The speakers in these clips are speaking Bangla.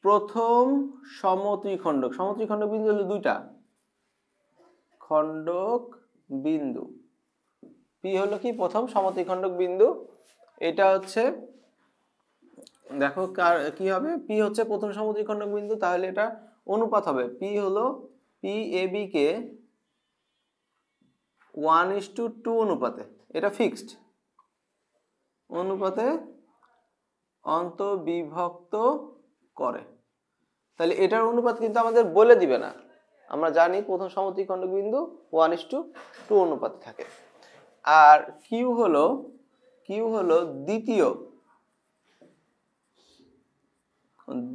প্রথম সমত্রিখণ্ডক সমত্রিখণ্ডক বিন্দু হলো দুইটা খণ্ডক বিন্দু পি হলো কি প্রথম সমত্রিখণ্ডক বিন্দু এটা হচ্ছে দেখো কি হবে পি হচ্ছে প্রথম সমত্রিখণ্ডক বিন্দু তাহলে এটা অনুপাত হবে পি হলো পি এ বি কে 1:2 অনুপাতে এটা ফিক্সড অনুপাতে অন্তর্বিভক্ত করে তাহলে এটার অনুপাত কিন্তু আমাদের বলে দিবে না আমরা জানি প্রথম সমত্রিখণ্ডক বিন্দু 1:2 অনুপাতে থাকে আর কিউ হলো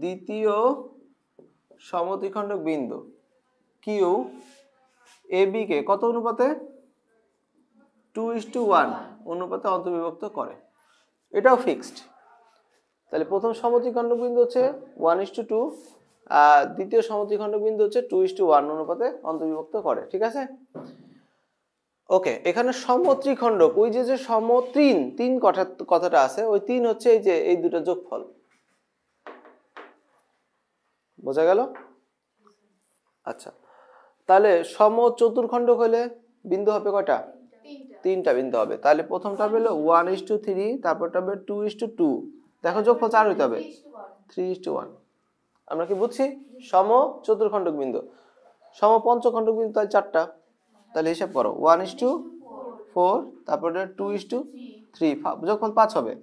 দ্বিতীয় সমত্রিখণ্ডক বিন্দু কিউ এ বি কে কত অনুপাতে 2:1 অনুপাতে অন্তর্বিভক্ত করে এটাও ফিক্সড তাহলে প্রথম সমত্রিখণ্ডক বিন্দু হচ্ছে 1:2 আর দ্বিতীয় সমত্রিখণ্ডক বিন্দু হচ্ছে 2:1 অনুপাতে অন্তর্বিভক্ত করে ঠিক আছে ওকে এখানে সমত্রিখণ্ডক ওই যে সমত্রিন তিন কথাটা আছে ওই তিন হচ্ছে এই যে এই দুটো যোগফল বোঝা গেল আচ্ছা তাহলে সমচতুর্খণ্ডক হলে বিন্দু হবে কয়টা তিনটা বিন্দু হবে তাহলে প্রথমটা হলো 1:3 তারপরটা হবে 2:2 দেখো যোগফল 4 হইতে হবে 3:1 আমরা কি বুঝছি সমচতুর্খণ্ডক বিন্দু সমপঞ্চখণ্ডক বিন্দু তাহলে চারটা তাহলে হিসাব করো 1:4 তারপরে 2:3 যোগফল 5 হবে